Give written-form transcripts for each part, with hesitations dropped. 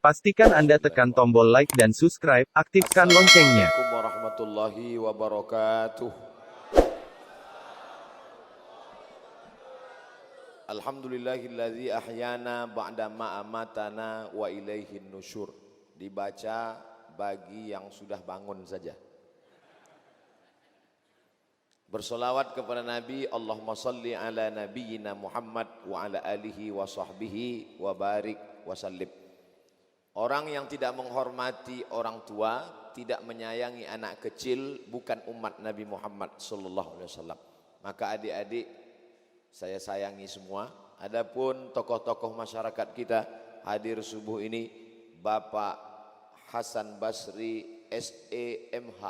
Pastikan Anda tekan tombol like dan subscribe, aktifkan loncengnya. Assalamualaikum warahmatullahi wabarakatuh. Alhamdulillahilladzi ahyana ba'da ma amatana wa ilaihin nusyur. Dibaca bagi yang sudah bangun saja. Bersolawat kepada Nabi, Allahumma salli ala nabiyyina Muhammad wa ala alihi wa sahbihi wa barik wa sallim. Orang yang tidak menghormati orang tua, tidak menyayangi anak kecil, bukan umat Nabi Muhammad sallallahu alaihi wasallam. Maka adik-adik saya sayangi semua. Adapun tokoh-tokoh masyarakat kita hadir subuh ini, Bapak Hasan Basri SEMH,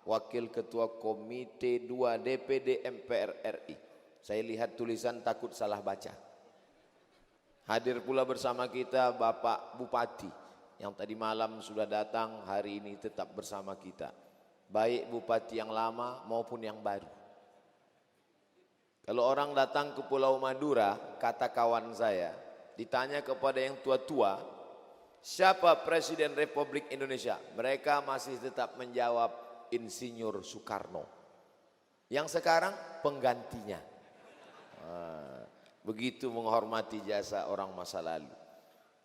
Wakil Ketua Komite 2 DPD MPR RI. Saya lihat tulisan takut salah baca. Hadir pula bersama kita Bapak Bupati yang tadi malam sudah datang, hari ini tetap bersama kita. Baik Bupati yang lama maupun yang baru. Kalau orang datang ke Pulau Madura, kata kawan saya, ditanya kepada yang tua-tua, siapa Presiden Republik Indonesia? Mereka masih tetap menjawab Insinyur Soekarno. Yang sekarang penggantinya. Begitu menghormati jasa orang masa lalu.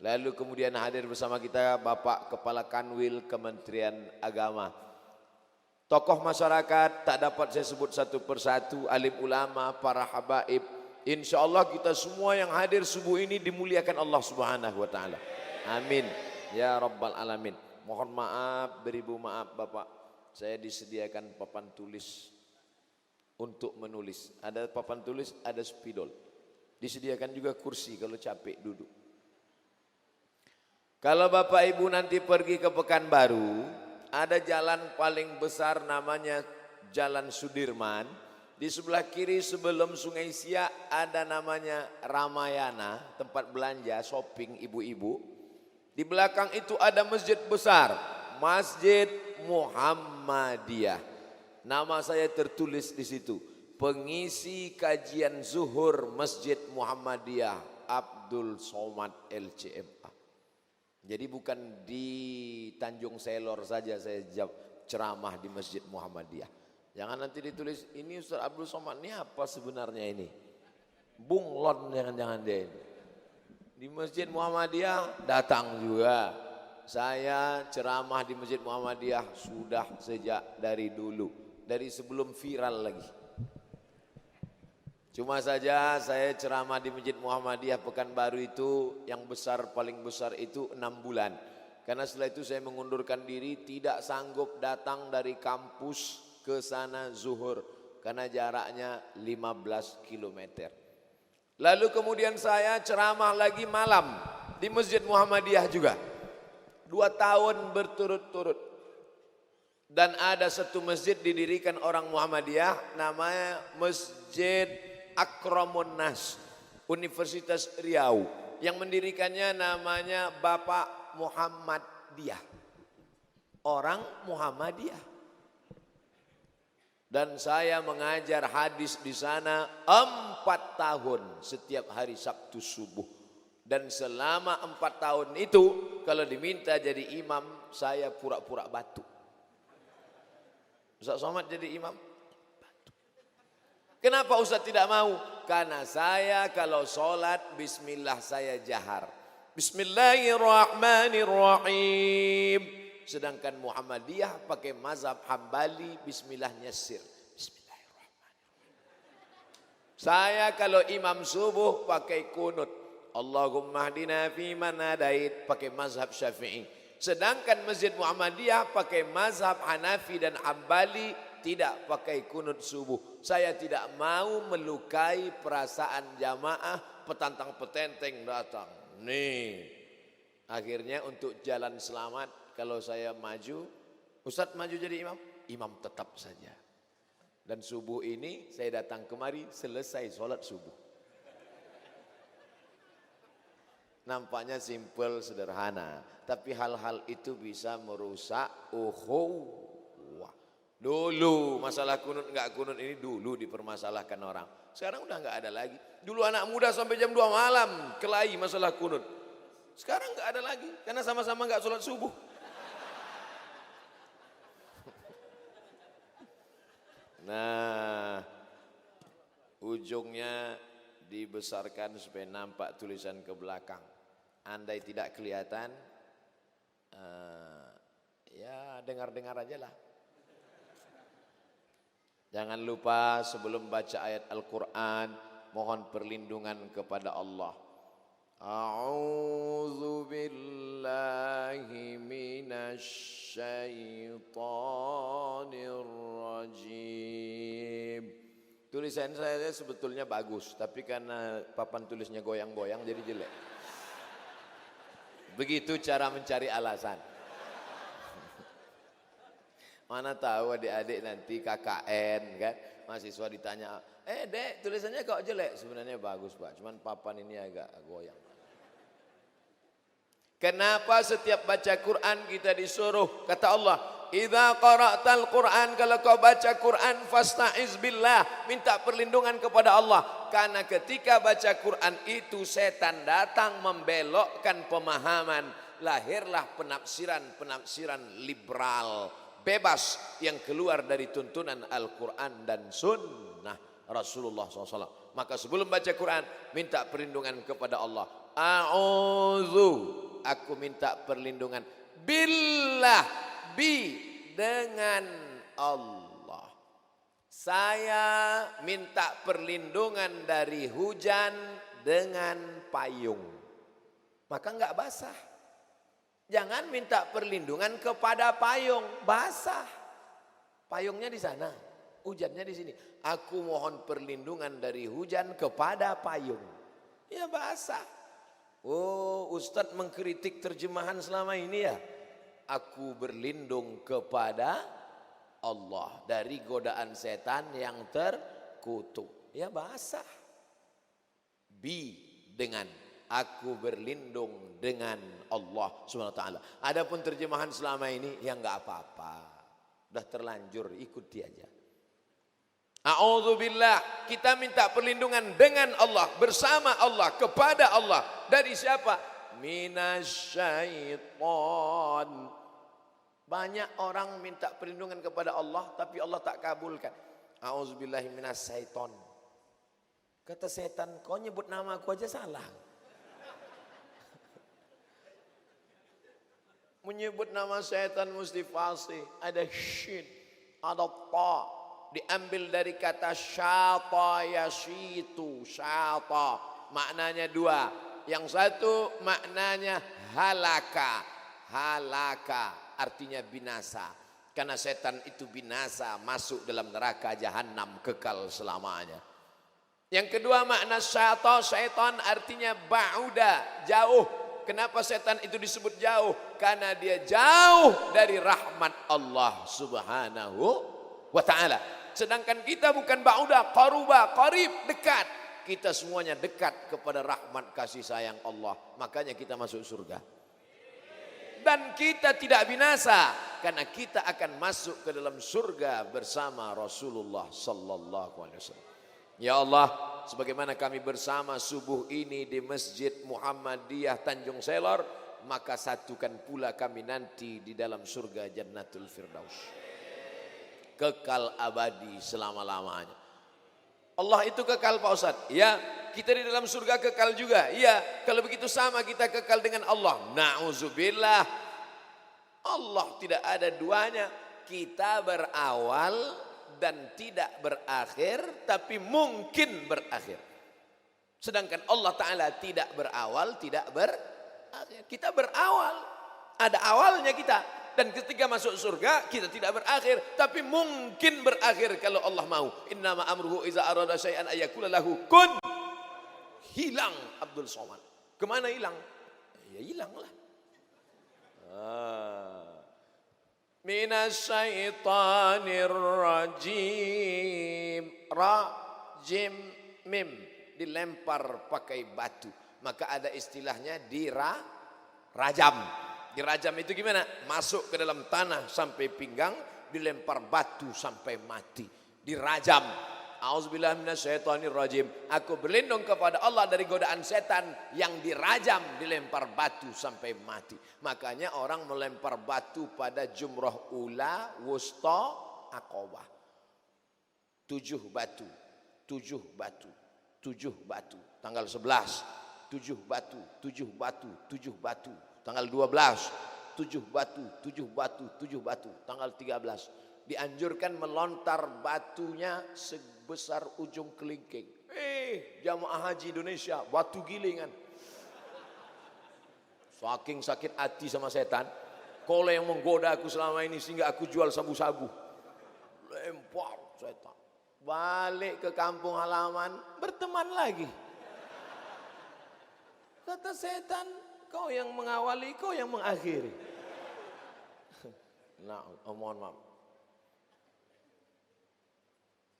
Lalu kemudian hadir bersama kita Bapak Kepala Kanwil Kementerian Agama. Tokoh masyarakat tak dapat saya sebut satu persatu, alim ulama, para habaib. Insya Allah kita semua yang hadir subuh ini dimuliakan Allah Subhanahu wa taala. Amin ya rabbal alamin. Mohon maaf, beribu maaf Bapak. Saya disediakan papan tulis untuk menulis. Ada papan tulis, ada spidol. Disediakan juga kursi kalau capek duduk. Kalau Bapak Ibu nanti pergi ke Pekanbaru, ada jalan paling besar namanya Jalan Sudirman. Di sebelah kiri sebelum Sungai Siak ada namanya Ramayana, tempat belanja, shopping ibu-ibu. Di belakang itu ada masjid besar, Masjid Muhammadiyah. Nama saya tertulis di situ. Pengisi kajian zuhur Masjid Muhammadiyah Abdul Somad LCMA. Jadi bukan di Tanjung Selor saja saya ceramah di Masjid Muhammadiyah. Jangan nanti ditulis ini Ustaz Abdul Somad ini apa sebenarnya ini? Bunglon jangan-jangan dia ini. Di Masjid Muhammadiyah datang juga. Saya ceramah di Masjid Muhammadiyah sudah sejak dari dulu, dari sebelum viral lagi. Cuma saja saya ceramah di Masjid Muhammadiyah Pekanbaru itu yang besar, paling besar itu 6 bulan. Karena setelah itu saya mengundurkan diri, tidak sanggup datang dari kampus ke sana zuhur. Karena jaraknya 15 km. Lalu kemudian saya ceramah lagi malam di Masjid Muhammadiyah juga. 2 tahun berturut-turut. Dan ada satu masjid didirikan orang Muhammadiyah namanya Masjid Akramun Nas, Universitas Riau. Yang mendirikannya namanya Bapak Muhammadiyah. Orang Muhammadiyah. Dan saya mengajar hadis di sana 4 tahun setiap hari Sabtu subuh. Dan selama 4 tahun itu kalau diminta jadi imam saya pura-pura batuk. Ustaz Somad jadi imam batuk. Kenapa Ustaz tidak mau? Karena saya kalau sholat bismillah saya jahar. Bismillahirrahmanirrahim. Sedangkan Muhammadiyah pakai mazhab Hambali bismillahnya sir. Bismillahirrahmanirrahim. Saya kalau imam subuh pakai kunut. Allahumma hdina fi man hadait, pakai mazhab Syafi'i. Sedangkan Masjid Muhammadiyah pakai mazhab Hanafi dan Hambali, tidak pakai kunut subuh. Saya tidak mau melukai perasaan jamaah, petantang petenteng datang. Nih. Akhirnya untuk jalan selamat kalau saya maju, Ustadz maju jadi imam, imam tetap saja. Dan subuh ini saya datang kemari selesai sholat subuh. Nampaknya simpel, sederhana. Tapi hal-hal itu bisa merusak ukhuwah. Dulu masalah kunut enggak kunut ini dulu dipermasalahkan orang. Sekarang udah enggak ada lagi. Dulu anak muda sampai jam 2 malam kelahi masalah kunut. Sekarang nggak ada lagi, karena sama-sama nggak sholat subuh. Nah, ujungnya dibesarkan supaya nampak tulisan ke belakang. Andai tidak kelihatan, ya dengar-dengar aja lah. Jangan lupa sebelum baca ayat Al-Quran, mohon perlindungan kepada Allah. A'udzu billahi minasyaitonir rajim. Tulisan saya sebetulnya bagus, tapi karena papan tulisnya goyang-goyang jadi jelek. Begitu cara mencari alasan. Mana tahu adik-adik nanti KKN kan, mahasiswa ditanya, dek tulisannya kok jelek? Sebenarnya bagus Pak, cuman papan ini agak goyang. Kenapa setiap baca Quran kita disuruh, kata Allah, idza qara'tal Quran, kalau kau baca Quran fasta'iz billah, minta perlindungan kepada Allah. Karena ketika baca Quran itu setan datang membelokkan pemahaman, lahirlah penafsiran liberal, bebas yang keluar dari tuntunan Al-Quran dan Sunnah Rasulullah SAW. Maka sebelum baca Quran, minta perlindungan kepada Allah. A'udzu, aku minta perlindungan billah, dengan Allah. Saya minta perlindungan dari hujan dengan payung. Maka enggak basah. Jangan minta perlindungan kepada payung, basah. Payungnya di sana, hujannya di sini. Aku mohon perlindungan dari hujan kepada payung. Ya basah. Oh, Ustadz mengkritik terjemahan selama ini ya. Aku berlindung kepada Allah dari godaan setan yang terkutuk. Ya basah. Dengan aku berlindung dengan Allah Subhanahu wa taala. Adapun terjemahan selama ini ya enggak apa-apa. Udah terlanjur, ikuti aja. A'udzubillah, kita minta perlindungan dengan Allah, bersama Allah, kepada Allah. Dari siapa? Minasyaiton. Banyak orang minta perlindungan kepada Allah tapi Allah tak kabulkan. A'udzubillahi minasyaiton. Kata setan, kau nyebut nama aku aja salah. Menyebut nama setan mesti fasih. Ada syin, ada ta. Diambil dari kata syata yashitu. Syata maknanya dua. Yang satu maknanya halaka. Halaka artinya binasa. Karena setan itu binasa, masuk dalam neraka jahanam kekal selamanya. Yang kedua makna syata, syaitan artinya ba'uda, jauh. Kenapa setan itu disebut jauh? Karena dia jauh dari rahmat Allah Subhanahu wa ta'ala. Sedangkan kita bukan ba'uda, qaruba, qarib, dekat. Kita semuanya dekat kepada rahmat kasih sayang Allah. Makanya kita masuk surga. Dan kita tidak binasa. Karena kita akan masuk ke dalam surga bersama Rasulullah sallallahu alaihi wasallam. Ya Allah, sebagaimana kami bersama subuh ini di Masjid Muhammadiyah Tanjung Selor, maka satukan pula kami nanti di dalam surga Jannatul Firdaus. Kekal abadi selama-lamanya. Allah itu kekal Pak Ustadz. Ya, kita di dalam surga kekal juga. Ya, kalau begitu sama kita kekal dengan Allah. Na'udzubillah. Allah tidak ada duanya. Kita berawal dan tidak berakhir, tapi mungkin berakhir. Sedangkan Allah Ta'ala tidak berawal, tidak berakhir. Kita berawal, ada awalnya kita. Dan ketika masuk surga, kita tidak berakhir, tapi mungkin berakhir kalau Allah mau. Innama amruhu iza arada syai'an ayakula lahu kun. Hilang Abdul Somad. Kemana hilang? Ya hilanglah. Minasyaitonir rajim. Rajim mim, dilempar pakai batu. Maka ada istilahnya dirajam. Dirajam itu gimana? Masuk ke dalam tanah sampai pinggang, dilempar batu sampai mati. Dirajam. A'udzubillahi minasyaitonirrajim. Aku berlindung kepada Allah dari godaan setan yang dirajam, dilempar batu sampai mati. Makanya orang melempar batu pada jumrah ula, wusta, aqabah. 7 batu, 7 batu, 7 batu. Tanggal 11, 7 batu, 7 batu, 7 batu. Tanggal 12, 7 batu, 7 batu, 7 batu. Tanggal 13. Dianjurkan melontar batunya sebesar ujung kelingking. Jamaah haji Indonesia, batu gilingan. Saking sakit hati sama setan, kau yang menggoda aku selama ini sehingga aku jual sabu-sabu. Lempar setan. Balik ke kampung halaman, berteman lagi. Kata setan, kau yang mengawali, kau yang mengakhiri. Nah, mohon maaf.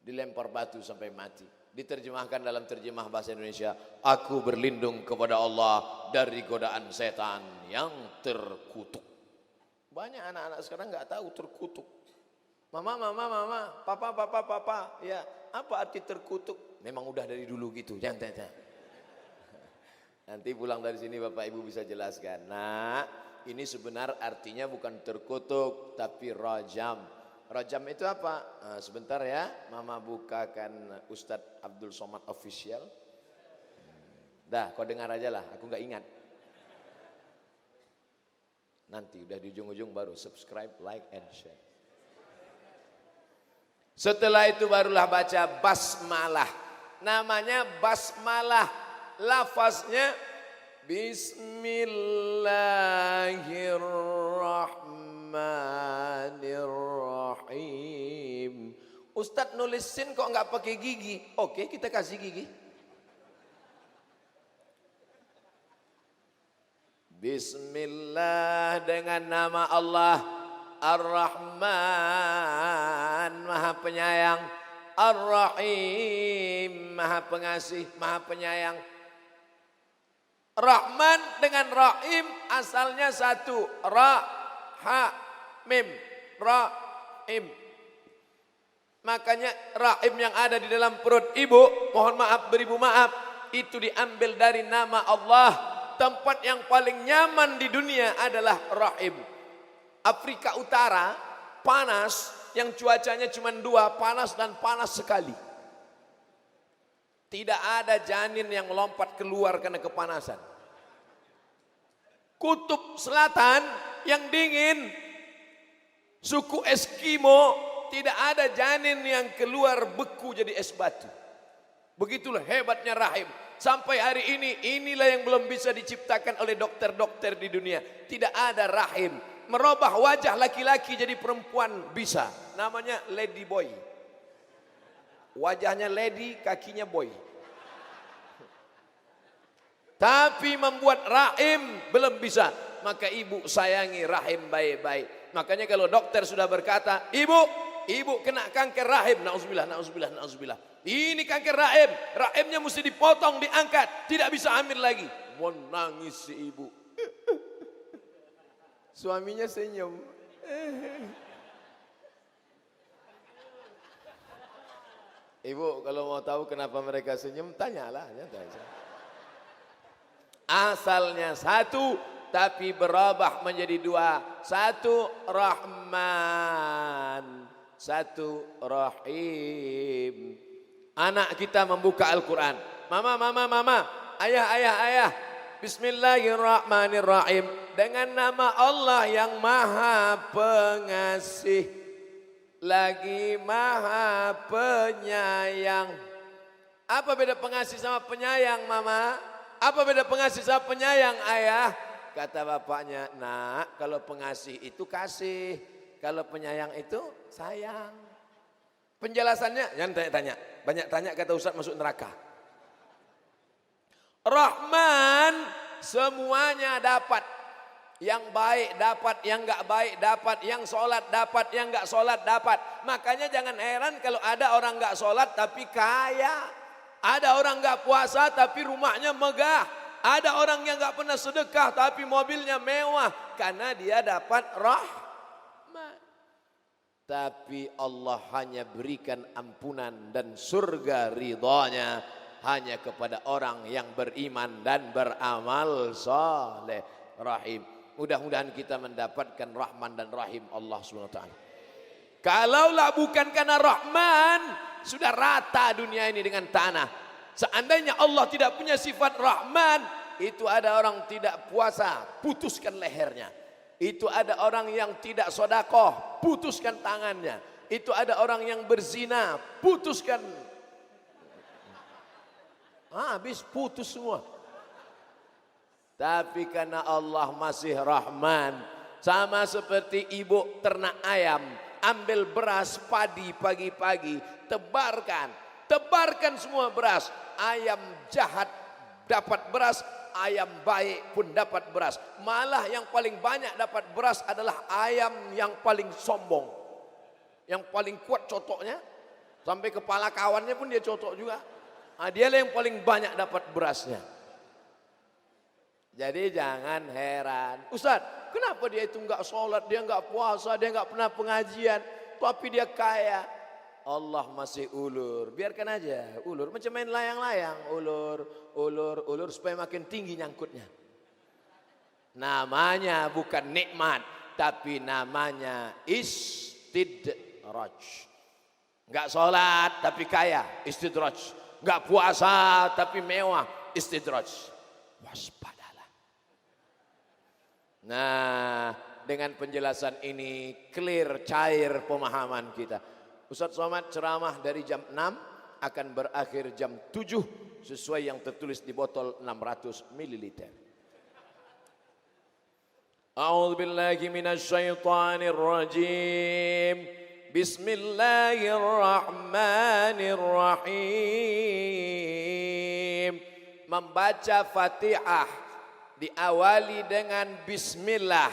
Dilempar batu sampai mati. Diterjemahkan dalam terjemah bahasa Indonesia, aku berlindung kepada Allah dari godaan setan yang terkutuk. Banyak anak-anak sekarang nggak tahu terkutuk. Mama, papa. Ya, apa arti terkutuk? Memang udah dari dulu gitu. Jangan. Nanti pulang dari sini Bapak Ibu bisa jelaskan. Nah, ini sebenarnya artinya bukan terkutuk, tapi rajam. Rajam itu apa? Nah, sebentar ya, Mama bukakan Ustadz Abdul Somad Official. Dah, kau dengar aja lah, aku nggak ingat. Nanti udah di ujung-ujung baru subscribe, like, and share. Setelah itu barulah baca basmalah. Namanya basmalah. Lafaznya Bismillahirrahmanirrahim. Ustadz nulis sin kok nggak pakai gigi? Oke, kita kasih gigi. Bismillah, dengan nama Allah Ar-Rahman, Maha Penyayang, Ar-Rahim, Maha Pengasih, Maha Penyayang. Rahman dengan Rahim asalnya satu, Ra, Ha, Mim, Rahim. Makanya Rahim yang ada di dalam perut ibu, mohon maaf beribu maaf, itu diambil dari nama Allah. Tempat yang paling nyaman di dunia adalah Rahim. Afrika Utara panas, yang cuacanya cuma 2, panas dan panas sekali. Tidak ada janin yang lompat keluar karena kepanasan. Kutub Selatan yang dingin, suku Eskimo, tidak ada janin yang keluar beku jadi es batu. Begitulah hebatnya rahim. Sampai hari ini, inilah yang belum bisa diciptakan oleh dokter-dokter di dunia. Tidak ada rahim. Merubah wajah laki-laki jadi perempuan bisa. Namanya lady boy. Wajahnya lady, kakinya boy. Tapi membuat rahim belum bisa. Maka ibu sayangi rahim baik-baik. Makanya kalau dokter sudah berkata, ibu kena kanker rahim. Nauzubillah. Ini kanker rahim. Rahimnya mesti dipotong, diangkat. Tidak bisa hamil lagi. Menangis si ibu. Suaminya senyum. Ibu kalau mau tahu kenapa mereka senyum, tanyalah. Asalnya satu, tapi berubah menjadi 2. Satu Rahman, satu Rahim. Anak kita membuka Al-Quran. Mama, ayah. Bismillahirrahmanirrahim. Dengan nama Allah yang Maha Pengasih, lagi Maha Penyayang. Apa beda pengasih sama penyayang, Mama? Apa beda pengasih sama penyayang, ayah? Kata bapaknya, nak, kalau pengasih itu kasih, kalau penyayang itu sayang. Penjelasannya, jangan tanya-tanya. Banyak tanya kata Ustaz masuk neraka. Rahman semuanya dapat. Yang baik dapat, yang enggak baik dapat, yang sholat dapat, yang enggak sholat dapat. Makanya jangan heran kalau ada orang enggak sholat tapi kaya. Ada orang enggak puasa tapi rumahnya megah. Ada orang yang enggak pernah sedekah tapi mobilnya mewah. Karena dia dapat rahmat. tapi Allah hanya berikan ampunan dan surga ridhanya hanya kepada orang yang beriman dan beramal saleh. Rahim. Mudah-mudahan kita mendapatkan rahman dan rahim Allah SWT. Kalaulah bukan karena rahman, sudah rata dunia ini dengan tanah. Seandainya Allah tidak punya sifat rahman, itu ada orang tidak puasa, putuskan lehernya. Itu ada orang yang tidak sodakoh, putuskan tangannya. Itu ada orang yang berzina, putuskan. Habis putus semua. Tapi karena Allah masih rahman, sama seperti ibu ternak ayam, ambil beras padi pagi-pagi, tebarkan semua beras. Ayam jahat dapat beras, ayam baik pun dapat beras. Malah yang paling banyak dapat beras adalah ayam yang paling sombong, yang paling kuat cotoknya, sampai kepala kawannya pun dia cotok juga. Dialah yang paling banyak dapat berasnya. Jadi jangan heran, Ustaz, kenapa dia itu enggak sholat, dia enggak puasa, dia enggak pernah pengajian, tapi dia kaya. Allah masih ulur, biarkan aja ulur, macam main layang-layang, ulur supaya makin tinggi nyangkutnya. Namanya bukan nikmat, tapi namanya istidraj. Enggak sholat tapi kaya, istidraj. Enggak puasa tapi mewah, istidraj. Waspada. Nah, dengan penjelasan ini clear, cair pemahaman kita. Ustaz Somad ceramah dari jam 6 akan berakhir jam 7 sesuai yang tertulis di botol 600 ml. A'udzu billahi minasy syaithanir rajim. Bismillahirrahmanirrahim. Membaca Fatihah diawali dengan bismillah.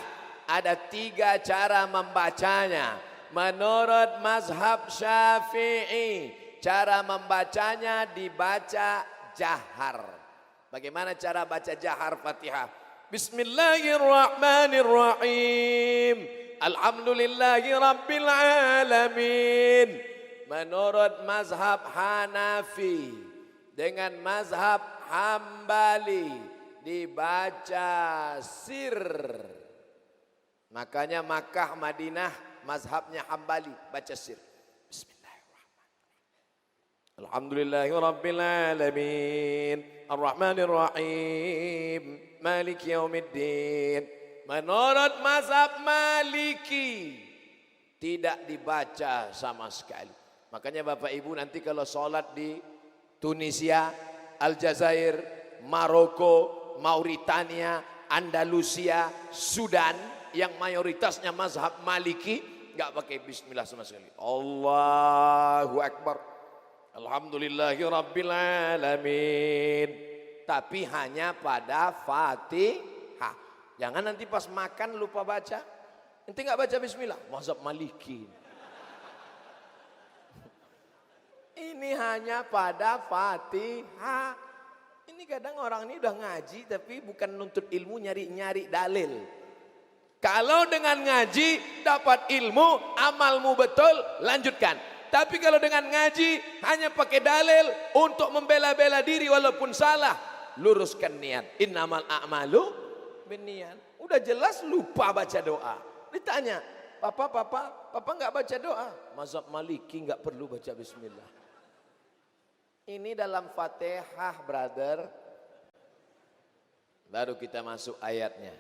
Ada 3 cara membacanya. Menurut mazhab Syafi'i, cara membacanya dibaca jahar. Bagaimana cara baca jahar Fatihah? Bismillahirrahmanirrahim. Alhamdulillahi rabbil alamin. Menurut mazhab Hanafi dengan mazhab Hambali dibaca sir. Makanya Makkah, Madinah mazhabnya Hambali baca sir. Bismillahirrahmanirrahim. Alhamdulillahi rabbil alamin. Arrahmanirrahim. Maliki yaumiddin. Menurut mazhab Maliki tidak dibaca sama sekali. Makanya Bapak Ibu nanti kalau sholat di Tunisia, Aljazair, Maroko, Mauritania, Andalusia, Sudan yang mayoritasnya mazhab Maliki enggak pakai bismillah sama sekali. Allahu Akbar. Alhamdulillahi rabbil alamin. Tapi hanya pada Fatihah. Jangan nanti pas makan lupa baca. Nanti enggak baca bismillah, mazhab Maliki. Ini hanya pada Fatihah. Ini kadang orang ini udah ngaji tapi bukan nuntut ilmu, nyari-nyari dalil. Kalau dengan ngaji dapat ilmu, amalmu betul, lanjutkan. Tapi kalau dengan ngaji hanya pakai dalil untuk membela-bela diri walaupun salah, luruskan niat. Innamal a'malu binniyat. Udah jelas lupa baca doa. Ditanya, Papa enggak baca doa? Mazhab Maliki enggak perlu baca bismillah. Ini dalam Fatihah, brother. Baru kita masuk ayatnya.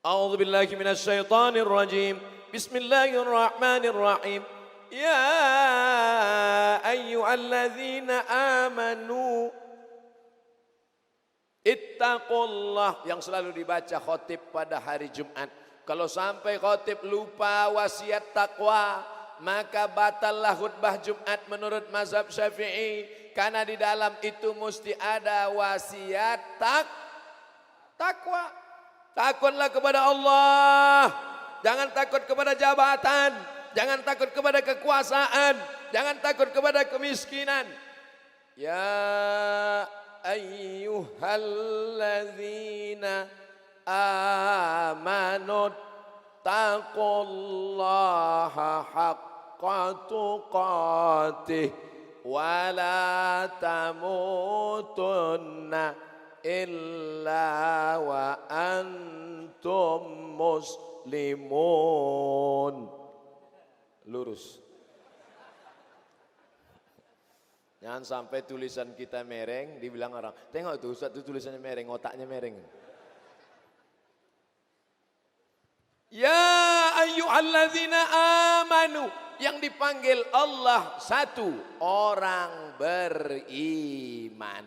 A'udzu billahi minasy syaithanir rajim. Bismillahirrahmanirrahim. Ya ayyuhalladzina amanu ittaqullah, yang selalu dibaca khotib pada hari Jumat. Kalau sampai khotib lupa wasiat takwa, maka batallah khutbah Jumat menurut mazhab Syafi'i, karena di dalam itu mesti ada wasiat takwa. Takutlah kepada Allah, jangan takut kepada jabatan, jangan takut kepada kekuasaan, jangan takut kepada kemiskinan. Ya ayyuhalladzina amanu taqullaha haqqa tuqatih wa la tamutunna illa wa antum muslimun. Lurus. Jangan sampai tulisan kita mereng, dibilang orang, tengok tuh Ustaz, itu tulisannya mereng, otaknya mereng. Ya ayyuhalladzina amanu, yang dipanggil Allah satu, orang beriman.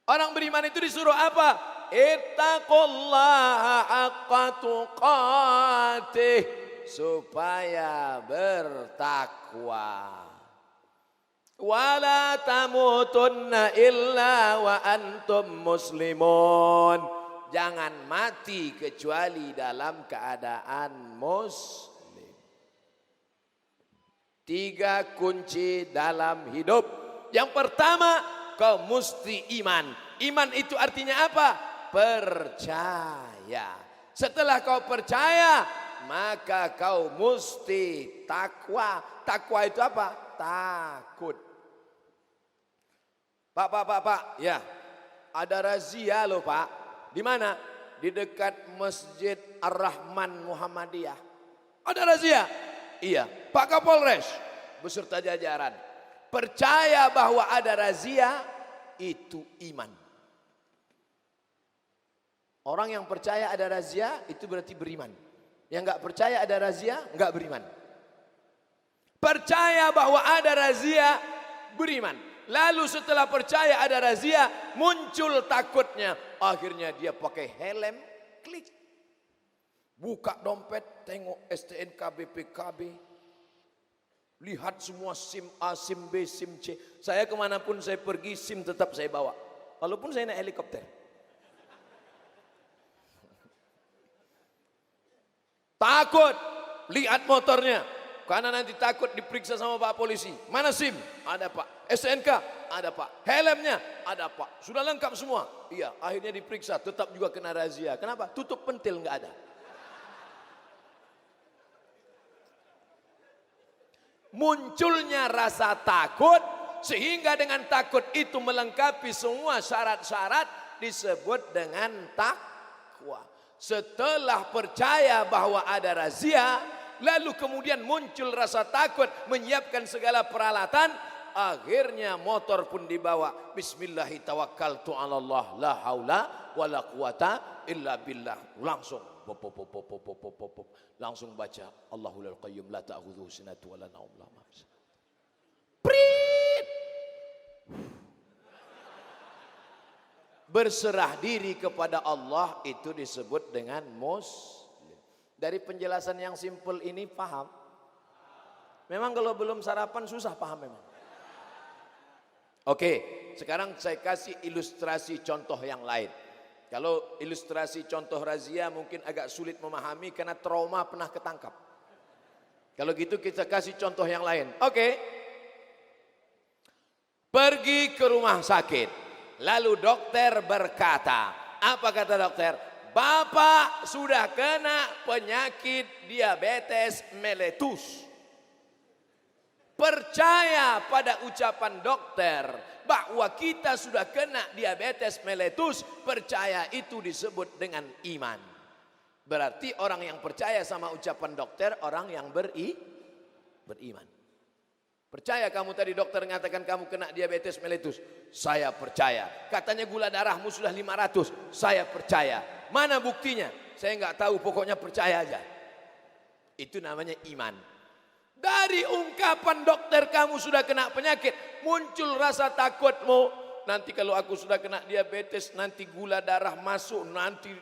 Orang beriman itu disuruh apa? Ittaqullaha haqqa tuqatih, supaya bertakwa. Wala tamutunna illa wa antum muslimun. Jangan mati kecuali dalam keadaan muslim. 3 kunci dalam hidup. Yang pertama, kau mesti iman. Iman itu artinya apa? Percaya. Setelah kau percaya, maka kau mesti takwa. Takwa itu apa? Takut. Pak, ya, ada razia loh Pak. Di mana? Di dekat Masjid Ar-Rahman Muhammadiyah. Ada razia? Iya. Pak Kapolres beserta jajaran percaya bahwa ada razia, itu iman. Orang yang percaya ada razia itu berarti beriman. Yang nggak percaya ada razia nggak beriman. Percaya bahwa ada razia, beriman. Lalu setelah percaya ada razia, muncul takutnya. Akhirnya dia pakai helm, klik. Buka dompet, tengok STNK, BPKB. Lihat semua SIM A, SIM B, SIM C. Saya kemanapun saya pergi, SIM tetap saya bawa. Walaupun saya naik helikopter. Takut, lihat motornya. Karena nanti takut diperiksa sama Pak Polisi. Mana SIM? Ada Pak. STNK? Ada Pak. Helmnya? Ada Pak. Sudah lengkap semua? Iya. Akhirnya diperiksa, tetap juga kena razia. Kenapa? Tutup pentil nggak ada. Munculnya rasa takut, sehingga dengan takut itu melengkapi semua syarat-syarat, disebut dengan takwa. Setelah percaya bahwa ada razia, lalu kemudian muncul rasa takut, menyiapkan segala peralatan, akhirnya motor pun dibawa. Bismillahi tawakkaltu ala Allah, la haula wala quwata illa billah. Langsung baca Allahul Qayyum la ta'khudhuhu sinatun wala naum. Prit. Berserah diri kepada Allah itu disebut dengan muslim. Dari penjelasan yang simpel ini paham? Memang kalau belum sarapan susah paham memang. Oke, sekarang saya kasih ilustrasi contoh yang lain. Kalau ilustrasi contoh razia mungkin agak sulit memahami karena trauma pernah ketangkap. Kalau gitu kita kasih contoh yang lain. Oke. Pergi ke rumah sakit. Lalu dokter berkata, apa kata dokter? Bapak sudah kena penyakit diabetes mellitus. Percaya pada ucapan dokter bahwa kita sudah kena diabetes mellitus, percaya itu disebut dengan iman. Berarti orang yang percaya sama ucapan dokter, orang yang beriman. Percaya kamu tadi dokter mengatakan kamu kena diabetes mellitus? Saya percaya. Katanya gula darahmu sudah 500. Saya percaya. Mana buktinya? Saya nggak tahu, pokoknya percaya aja. Itu namanya iman. Dari ungkapan dokter kamu sudah kena penyakit, muncul rasa takutmu. Nanti kalau aku sudah kena diabetes, nanti gula darah masuk, nanti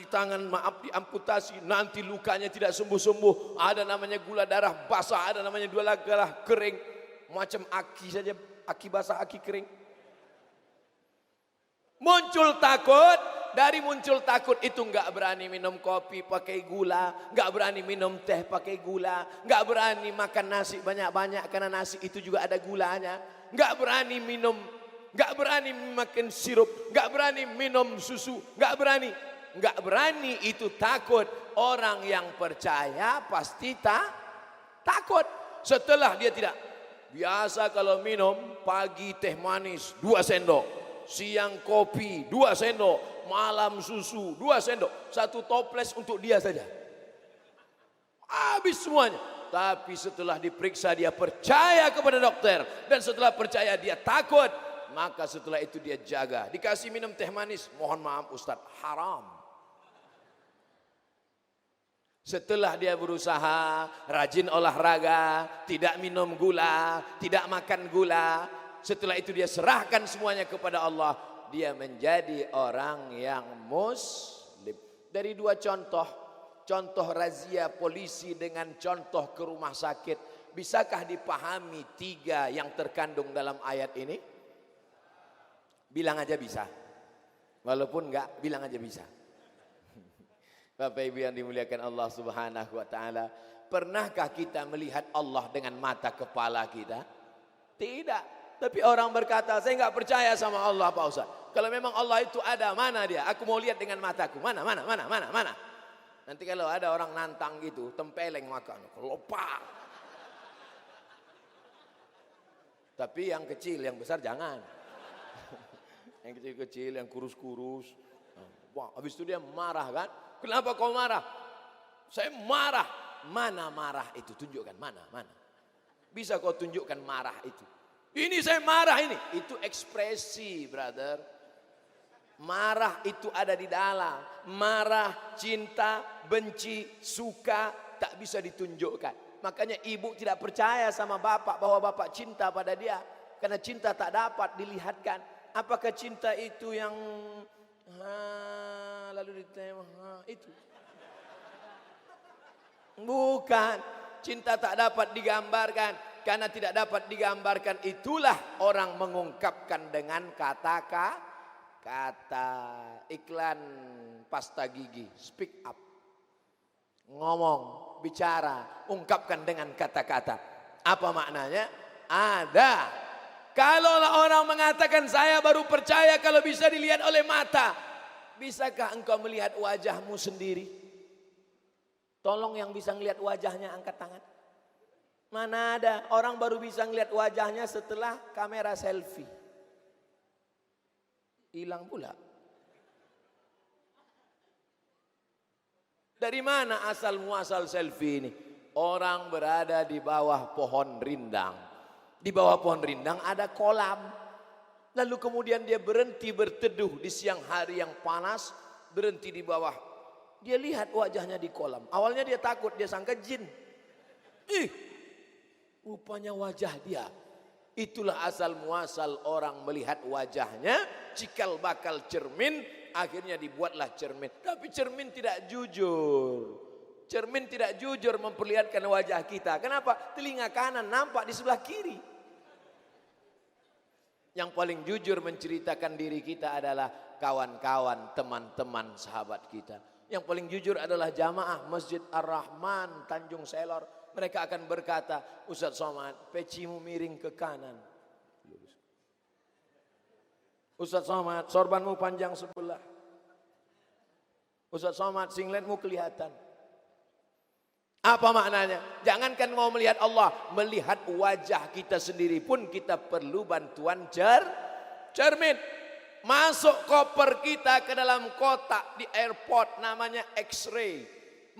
tangan maaf diamputasi, nanti lukanya tidak sembuh-sembuh. Ada namanya gula darah basah, ada namanya gula darah kering. Macam aki saja, aki basah, aki kering. Muncul takut, dari muncul takut itu nggak berani minum kopi pakai gula, nggak berani minum teh pakai gula, nggak berani makan nasi banyak-banyak karena nasi itu juga ada gulanya, nggak berani minum, nggak berani makan sirup, nggak berani minum susu, nggak berani itu takut. Orang yang percaya pasti takut. Setelah dia tidak. Biasa kalau minum, pagi teh manis 2 sendok. Siang kopi 2 sendok. Malam susu 2 sendok. 1 toples untuk dia saja. Habis semuanya. Tapi setelah diperiksa dia percaya kepada dokter. Dan setelah percaya dia takut. Maka setelah itu dia jaga. Dikasih minum teh manis. Mohon maaf Ustadz, haram. Setelah dia berusaha rajin olahraga, tidak minum gula, tidak makan gula. Setelah itu dia serahkan semuanya kepada Allah. Dia menjadi orang yang muslim. Dari 2 contoh. Contoh razia polisi dengan contoh ke rumah sakit. Bisakah dipahami 3 yang terkandung dalam ayat ini? Bilang aja bisa. Walaupun enggak, bilang aja bisa. Bapak Ibu yang dimuliakan Allah Subhanahu wa taala, pernahkah kita melihat Allah dengan mata kepala kita? Tidak. Tapi orang berkata, saya enggak percaya sama Allah Pak Ustaz. Kalau memang Allah itu ada, mana dia? Aku mau lihat dengan mataku. Mana? Nanti kalau ada orang nantang gitu, tempeleng makan, kelopak. Tapi yang kecil, yang besar jangan. Yang kecil-kecil, yang kurus-kurus. Wah, habis itu dia marah kan? Kenapa kau marah? Saya marah. Mana marah itu? Tunjukkan mana. Bisa kau tunjukkan marah itu? Ini saya marah ini. Itu ekspresi, brother. Marah itu ada di dalam. Marah, cinta, benci, suka tak bisa ditunjukkan. Makanya ibu tidak percaya sama bapak bahwa bapak cinta pada dia. Karena cinta tak dapat dilihatkan. Apakah cinta itu yang lalu ditembak itu? Bukan. Cinta tak dapat digambarkan. Karena tidak dapat digambarkan, itulah orang mengungkapkan dengan kata iklan pasta gigi. Speak up. Ngomong, bicara, ungkapkan dengan kata-kata. Apa maknanya? Ada. Kalau orang mengatakan saya baru percaya kalau bisa dilihat oleh mata. Bisakah engkau melihat wajahmu sendiri? Tolong yang bisa melihat wajahnya angkat tangan. Mana ada, orang baru bisa melihat wajahnya setelah kamera selfie. Hilang pula. Dari mana asal muasal selfie ini? Orang berada di bawah pohon rindang. Di bawah pohon rindang ada kolam. Lalu kemudian dia berhenti berteduh di siang hari yang panas. Berhenti di bawah. Dia lihat wajahnya di kolam. Awalnya dia takut, dia sangka jin. Rupanya wajah dia. Itulah asal muasal orang melihat wajahnya. Cikal bakal cermin. Akhirnya dibuatlah cermin. Tapi cermin tidak jujur. Cermin tidak jujur memperlihatkan wajah kita. Kenapa? Telinga kanan nampak di sebelah kiri. Yang paling jujur menceritakan diri kita adalah kawan-kawan, teman-teman, sahabat kita. Yang paling jujur adalah jamaah Masjid Ar-Rahman Tanjung Selor. Mereka akan berkata, Ustaz Somad, pecimu miring ke kanan. Ustaz Somad, sorbanmu panjang sebelah. Ustaz Somad, singletmu kelihatan. Apa maknanya? Jangankan mau melihat Allah, melihat wajah kita sendiri pun kita perlu bantuan cermin. Masuk koper kita ke dalam kotak di airport namanya X-ray.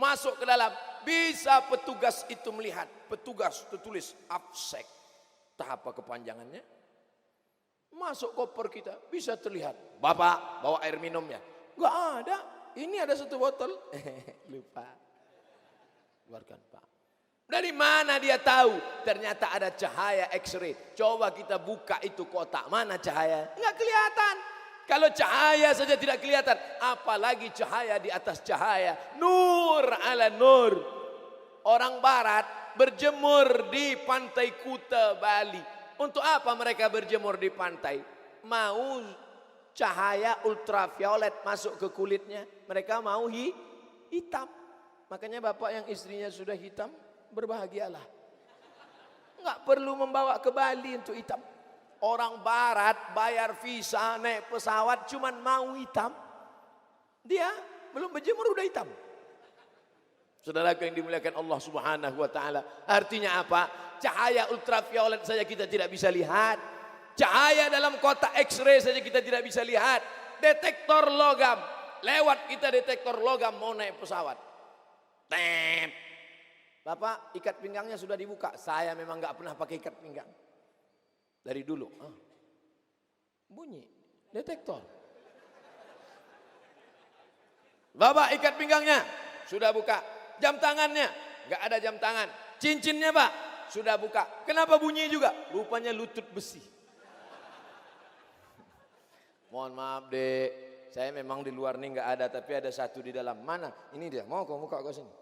Masuk ke dalam, bisa petugas itu melihat. Petugas tertulis absek. Entah apa kepanjangannya. Masuk koper kita, bisa terlihat. Bapak bawa air minumnya. Enggak ada, ini ada 1 botol. Lupa. Keluarkan Pak. Dari mana dia tahu? Ternyata ada cahaya X-ray. Coba kita buka itu kotak. Mana cahaya? Enggak kelihatan. Kalau cahaya saja tidak kelihatan, apalagi cahaya di atas cahaya. Nur ala nur. Orang barat berjemur di pantai Kuta, Bali. Untuk apa mereka berjemur di pantai? Mau cahaya ultraviolet masuk ke kulitnya. Mereka mau hitam. Makanya bapak yang istrinya sudah hitam, berbahagialah. Enggak perlu membawa ke Bali untuk hitam. Orang barat bayar visa naik pesawat cuman mau hitam. Dia belum berjemur udah hitam. Saudaraku yang dimuliakan Allah Subhanahu wa taala. Artinya apa? Cahaya ultraviolet saja kita tidak bisa lihat. Cahaya dalam kotak X-ray saja kita tidak bisa lihat. Detektor logam. Lewat kita detektor logam mau naik pesawat. Tep. Bapak, ikat pinggangnya sudah dibuka. Saya memang nggak pernah pakai ikat pinggang. Dari dulu. Bunyi. Detektor. Bapak, ikat pinggangnya sudah buka. Jam tangannya, nggak ada jam tangan. Cincinnya Pak, sudah buka. Kenapa bunyi juga? Rupanya lutut besi. Mohon maaf dek, saya memang di luar nih nggak ada, tapi ada satu di dalam. Mana? Ini dia. Mau kau buka ke sini?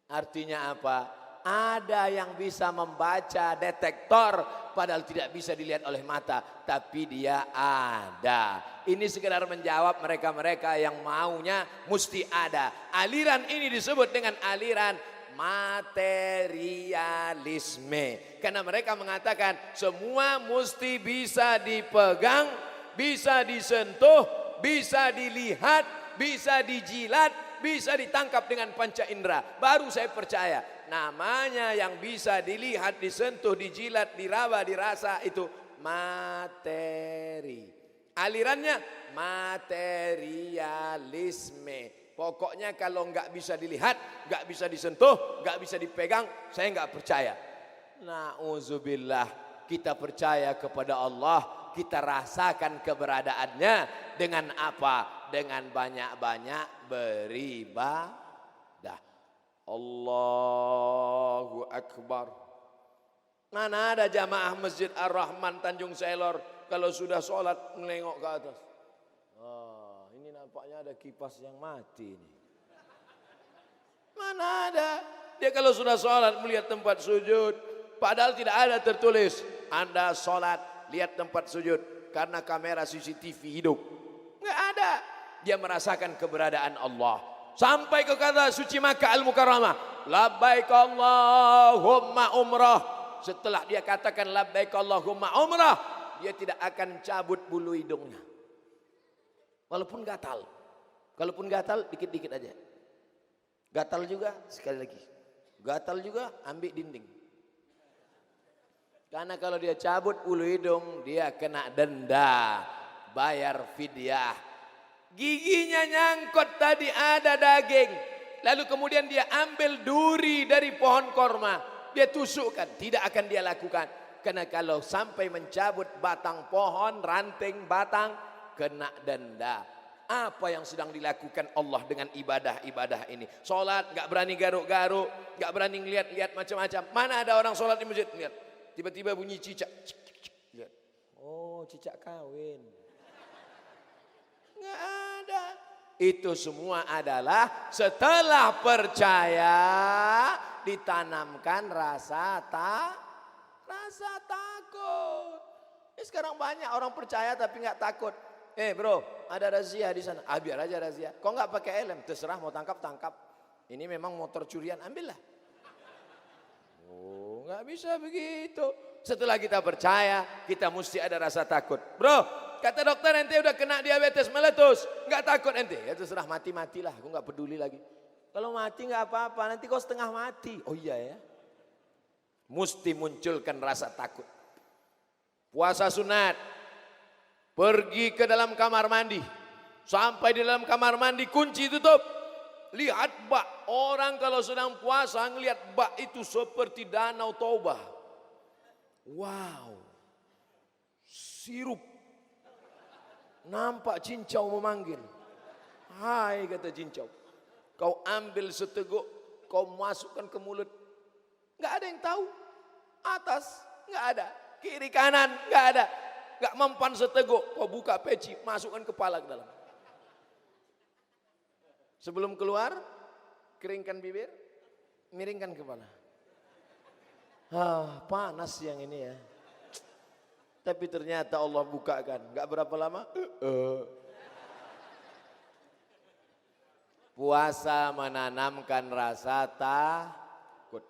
Artinya apa? Ada yang bisa membaca detektor, padahal tidak bisa dilihat oleh mata, tapi dia ada. Ini sekedar menjawab mereka-mereka yang maunya mesti ada. Aliran ini disebut dengan aliran materialisme. Karena mereka mengatakan semua mesti bisa dipegang, bisa disentuh, bisa dilihat, bisa dijilat, bisa ditangkap dengan panca indera. Baru saya percaya. Namanya yang bisa dilihat, disentuh, dijilat, diraba, dirasa itu materi. Alirannya materialisme. Pokoknya kalau nggak bisa dilihat, nggak bisa disentuh, nggak bisa dipegang, saya nggak percaya. Nauzubillah, kita percaya kepada Allah, kita rasakan keberadaannya dengan apa? Dengan banyak-banyak beribadah. Allahu Akbar. Mana ada jamaah Masjid Ar-Rahman Tanjung Selor kalau sudah sholat menengok ke atas. Ini nampaknya ada kipas yang mati nih. Mana ada? Dia kalau sudah sholat melihat tempat sujud, padahal tidak ada tertulis Anda sholat lihat tempat sujud karena kamera CCTV hidup. Nggak ada. Dia merasakan keberadaan Allah. Sampai ke kata suci Makkah Al-Mukarramah, labbaik Allahumma umrah. Setelah dia katakan labbaik Allahumma umrah, dia tidak akan cabut bulu hidungnya. Walaupun gatal. Kalaupun gatal dikit-dikit aja. Gatal juga sekali lagi. Gatal juga ambil dinding. Karena kalau dia cabut bulu hidung, dia kena denda, bayar fidyah. Giginya nyangkut tadi ada daging. Lalu kemudian dia ambil duri dari pohon korma. Dia tusukkan. Tidak akan dia lakukan. Karena kalau sampai mencabut batang pohon, ranting batang, kena denda. Apa yang sedang dilakukan Allah dengan ibadah-ibadah ini? Sholat gak berani garuk-garuk, gak berani lihat-lihat macam-macam. Mana ada orang sholat di masjid? Lihat. Tiba-tiba bunyi cicak. Lihat. Oh, cicak kawin. Nggak ada. Itu semua adalah setelah percaya ditanamkan rasa takut. Sekarang banyak orang percaya tapi nggak takut. Bro, ada razia di sana. Biar aja razia. Kok nggak pakai helm? Terserah mau tangkap. Ini memang motor curian, ambillah. Oh, nggak bisa begitu. Setelah kita percaya, kita mesti ada rasa takut. Bro, kata dokter ente udah kena diabetes meletus, nggak takut ente? Ya terserah, matilah, aku nggak peduli lagi. Kalau mati nggak apa-apa, nanti kau setengah mati. Oh iya ya. Mesti munculkan rasa takut. Puasa sunat, pergi ke dalam kamar mandi, sampai di dalam kamar mandi kunci tutup. Lihat bak, orang kalau sedang puasa ngelihat bak itu seperti danau Taubah. Wow, sirup. Nampak cincau memanggil. Hai kata cincau. Kau ambil seteguk, kau masukkan ke mulut. Nggak ada yang tahu. Atas nggak ada, kiri kanan nggak ada. Nggak mempan seteguk, kau buka peci, masukkan kepala ke dalam. Sebelum keluar, keringkan bibir, miringkan kepala. Panas yang ini ya. Tapi ternyata Allah bukakan. Gak berapa lama. Puasa menanamkan rasa takut.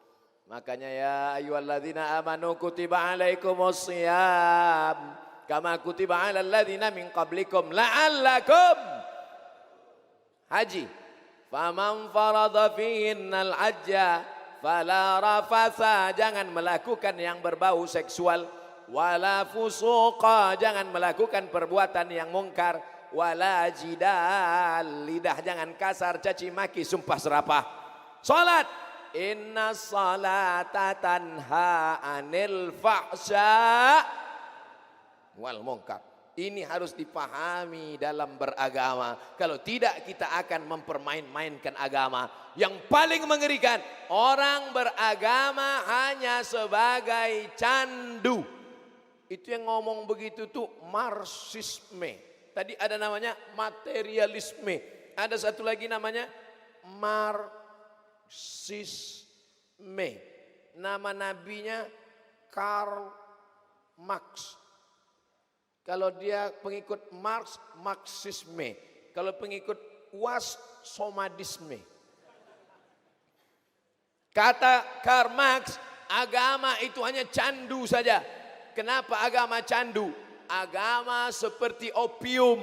Makanya ya ayyuhalladzina amanu kutiba alaikumusiyam. Kama kutiba alal ladzina min qablikum la'allakum. Haji. Faman farada fihinnal hajja fala rafatha, jangan melakukan yang berbau seksual, wala fusuqa, jangan melakukan perbuatan yang mungkar, wala jidal, lidah jangan kasar, caci maki, sumpah serapah. Salat, inna salata tanha anil fahsya wal munkar. Ini harus dipahami dalam beragama. Kalau tidak kita akan mempermain-mainkan agama. Yang paling mengerikan, orang beragama hanya sebagai candu. Itu yang ngomong begitu tuh marxisme. Tadi ada namanya materialisme. Ada satu lagi namanya marxisme. Nama nabinya Karl Marx. Kalau dia pengikut Marx, Marxisme. Kalau pengikut Was, Somadisme. Kata Karl Marx, agama itu hanya candu saja. Kenapa agama candu? Agama seperti opium.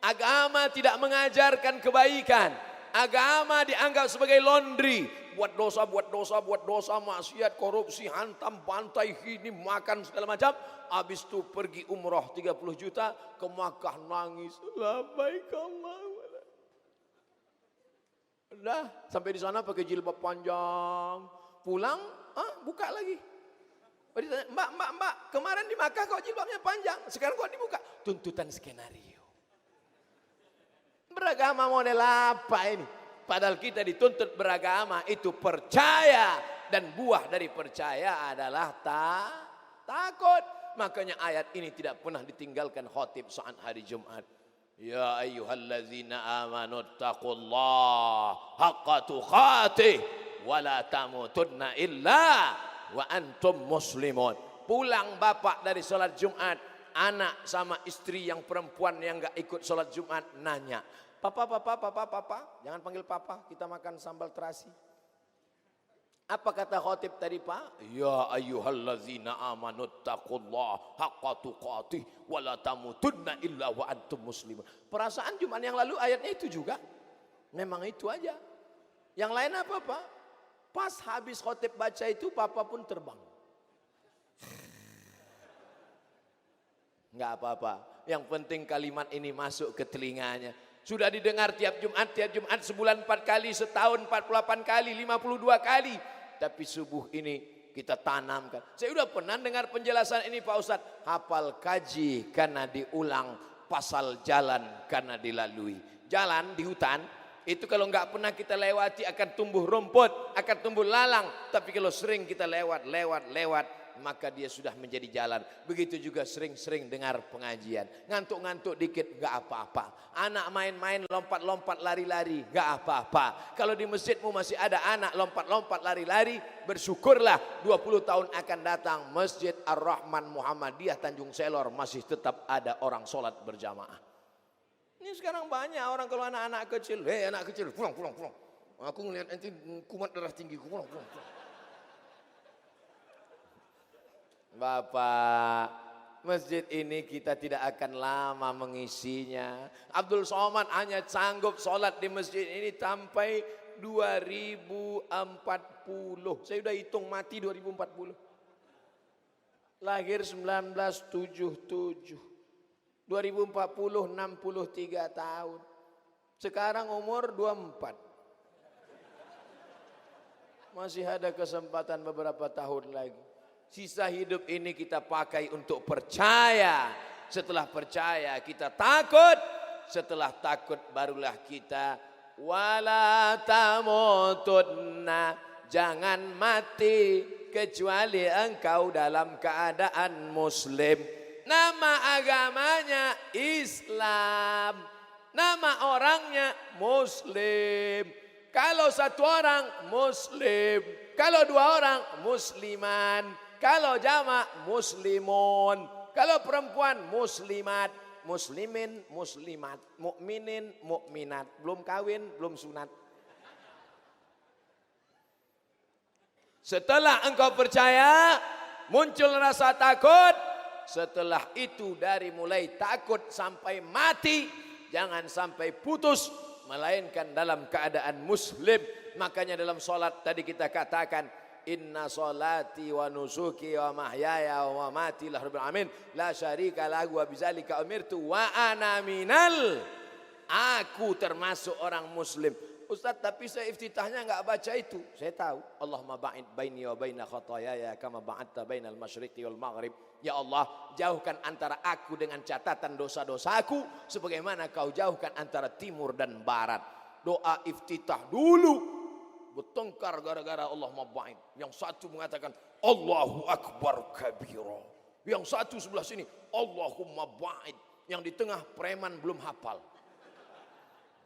Agama tidak mengajarkan kebaikan. Agama dianggap sebagai laundry. Buat dosa, maksiat, korupsi, hantam, bantai, ini, makan segala macam. Habis itu pergi umroh 30 juta ke Makkah, nangis. Labbaik Allahumma. Udah, sampai di sana pakai jilbab panjang. Pulang, buka lagi. Ditanya, mbak, kemarin di Makkah kok jilbabnya panjang, sekarang kok dibuka? Tuntutan skenario. Beragama model apa ini? Padahal kita dituntut beragama itu percaya, dan buah dari percaya adalah takut. Makanya ayat ini tidak pernah ditinggalkan khatib saat hari Jumat. Ya ayyuhallazina amanu taqullaha haqqa tuqatih wa la tamutunna illa wa antum muslimun. Pulang bapak dari sholat Jumat, anak sama istri yang perempuan yang enggak ikut sholat Jumat nanya, Papa, jangan panggil papa, kita makan sambal terasi. Apa kata khotib tadi Pak? Ya ayyuhallazina amanu taqullaha haqqa tuqatih wa la tamutunna illa wa antum muslimun. Perasaan Jumat yang lalu ayatnya itu juga. Memang itu aja. Yang lain apa Pak? Pas habis khotib baca itu papa pun terbang. Enggak apa-apa. Yang penting kalimat ini masuk ke telinganya. Sudah didengar tiap Jumat sebulan 4 kali, setahun 48 kali, 52 kali. Tapi subuh ini kita tanamkan. Saya sudah pernah dengar penjelasan ini Pak Ustadz. Hafal kaji karena diulang, pasal jalan karena dilalui. Jalan di hutan, itu kalau nggak pernah kita lewati akan tumbuh rumput, akan tumbuh lalang. Tapi kalau sering kita lewat, maka dia sudah menjadi jalan. Begitu juga sering-sering dengar pengajian. Ngantuk-ngantuk dikit gak apa-apa. Anak main-main lompat-lompat lari-lari gak apa-apa. Kalau di masjidmu masih ada anak lompat-lompat lari-lari, bersyukurlah 20 tahun akan datang Masjid Ar-Rahman Muhammadiyah Tanjung Selor masih tetap ada orang sholat berjamaah. Ini sekarang banyak orang kalau anak-anak kecil, anak kecil pulang. Aku ngeliat nanti kumat darah tinggi, pulang. Bapak, masjid ini kita tidak akan lama mengisinya. Abdul Somad hanya sanggup sholat di masjid ini sampai 2040. Saya sudah hitung mati 2040. Lahir 1977. 2040 63 tahun. Sekarang umur 24. Masih ada kesempatan beberapa tahun lagi. Sisa hidup ini kita pakai untuk percaya. Setelah percaya kita takut. Setelah takut barulah kita wala tamutunna, jangan mati kecuali engkau dalam keadaan muslim. Nama agamanya Islam, nama orangnya muslim. Kalau satu orang muslim, kalau dua orang musliman, kalau jamak muslimun, kalau perempuan muslimat, muslimin, muslimat, mukminin, mukminat, belum kawin, belum sunat. Setelah engkau percaya, muncul rasa takut. Setelah itu dari mulai takut sampai mati, jangan sampai putus melainkan dalam keadaan muslim. Makanya dalam solat tadi kita katakan, inna solati wa nusuki wa mahyaya wa mamati lillahi rabbil alamin la syarika lahu wa bidzalika umirtu wa ana minal, aku termasuk orang muslim. Ustaz, tapi saya iftitahnya enggak baca itu. Saya tahu. Allahumma ba'id baini wa baina khataayaya kama ba'adta bainal masyriqi wal maghrib. Ya Allah, jauhkan antara aku dengan catatan dosa-dosaku sebagaimana kau jauhkan antara timur dan barat. Doa iftitah dulu bertengkar gara-gara Allahumma ba'id. Yang satu mengatakan Allahu akbar kabira. Yang satu sebelah sini Allahumma ba'id. Yang di tengah preman belum hafal.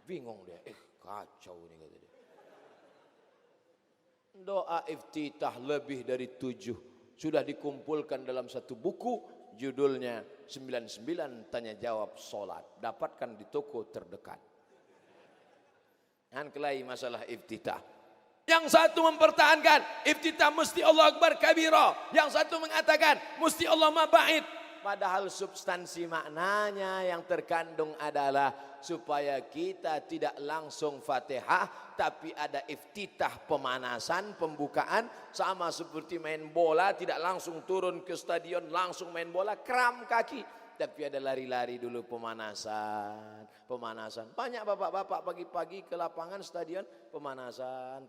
Bingung dia. Kacau ini kata dia. Doa iftitah lebih dari 7 sudah dikumpulkan dalam satu buku, judulnya 99 tanya jawab solat. Dapatkan di toko terdekat. Dan kelahi masalah iftitah. Yang satu mempertahankan iftitah mesti Allah akbar kabira. Yang satu mengatakan mesti Allah maba'id. Padahal substansi maknanya yang terkandung adalah supaya kita tidak langsung Fatihah, tapi ada iftitah, pemanasan, pembukaan, sama seperti main bola, tidak langsung turun ke stadion langsung main bola, kram kaki, tapi ada lari-lari dulu, pemanasan. Banyak bapak-bapak pagi-pagi ke lapangan stadion, pemanasan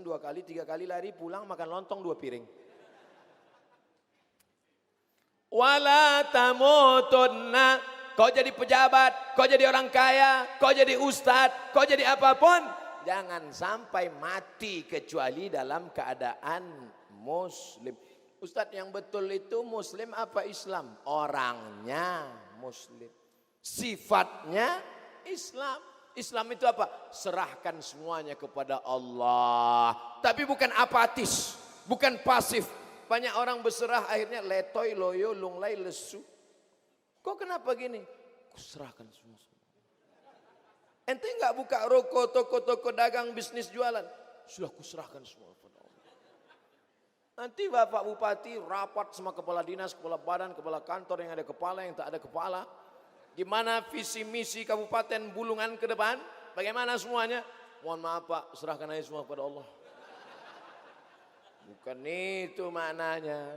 2 kali 3 kali lari, pulang makan lontong 2 piring. Wala tamutunna, kau jadi pejabat, kau jadi orang kaya, kau jadi ustadz, kau jadi apapun, jangan sampai mati kecuali dalam keadaan muslim. Ustadz, yang betul itu muslim apa Islam? Orangnya muslim, sifatnya Islam. Islam itu apa? Serahkan semuanya kepada Allah, tapi bukan apatis, bukan pasif. Banyak orang berserah akhirnya letoy, loyo, lunglai, lesu. Kok kenapa gini? Kuserahkan semua. Ente enggak buka roko, toko-toko dagang, bisnis jualan. Sudah kuserahkan semua kepada Allah. Nanti Bapak Bupati rapat sama kepala dinas, kepala badan, kepala kantor yang ada kepala, yang tak ada kepala. Gimana visi misi Kabupaten Bulungan ke depan? Bagaimana semuanya? Mohon maaf Pak, serahkan aja semua kepada Allah. Bukan itu maknanya.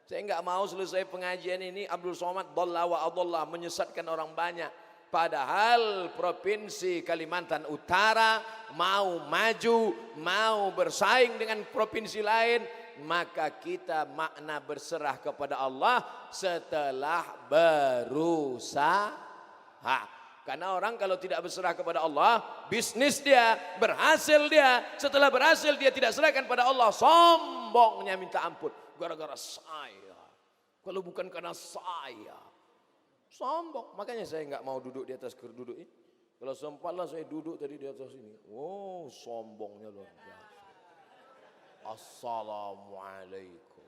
Saya enggak mau selesai pengajian ini Abdul Somad dhalla wa adalla, menyesatkan orang banyak. Padahal Provinsi Kalimantan Utara mau maju, mau bersaing dengan provinsi lain, maka kita makna berserah kepada Allah setelah berusaha. Karena orang kalau tidak berserah kepada Allah, bisnis dia, berhasil dia, setelah berhasil dia tidak serahkan pada Allah, sombongnya minta ampun. Gara-gara saya, kalau bukan karena saya, sombong. Makanya saya nggak mau duduk di atas duduk ini. Kalau sempatlah saya duduk tadi di atas ini. Oh, sombongnya luar biasa. Assalamualaikum.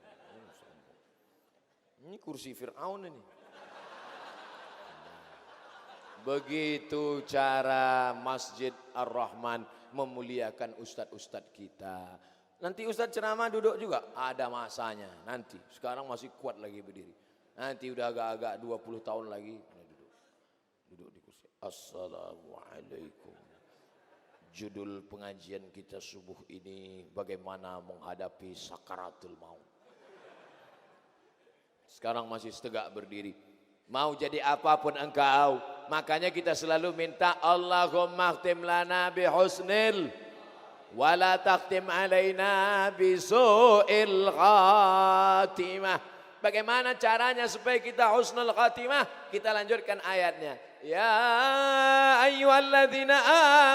Ini kursi Fir'aun ini. Begitu cara Masjid Ar-Rahman memuliakan ustadz-ustadz kita. Nanti ustadz ceramah duduk juga, ada masanya nanti. Sekarang masih kuat lagi berdiri. Nanti udah agak-agak 20 tahun lagi duduk di kursi. Assalamualaikum. Judul pengajian kita subuh ini bagaimana menghadapi sakaratul maut. Sekarang masih tegak berdiri. Mau jadi apapun engkau, makanya kita selalu minta Allahumma khtim lana bihusnil wala takhtim alaina bisu'il khatimah. Bagaimana caranya supaya kita husnul khatimah? Kita lanjutkan ayatnya. Ya ayyuhalladzina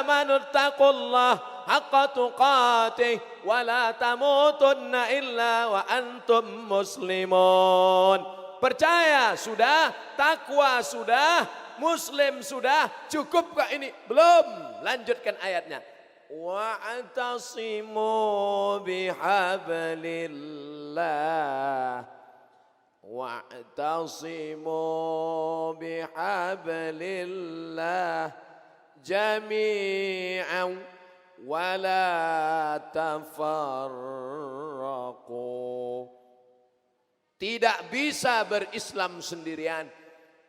amanu taqullaha haqqa tuqatih wa la tamutunna illa wa antum muslimun. Percaya sudah, takwa sudah, muslim sudah, cukupkah ini? Belum. Lanjutkan ayatnya. Wa'tasimu bihablillah. Wa'tasimu bihablillah jami'an wa la tafarraqu. Tidak bisa berislam sendirian.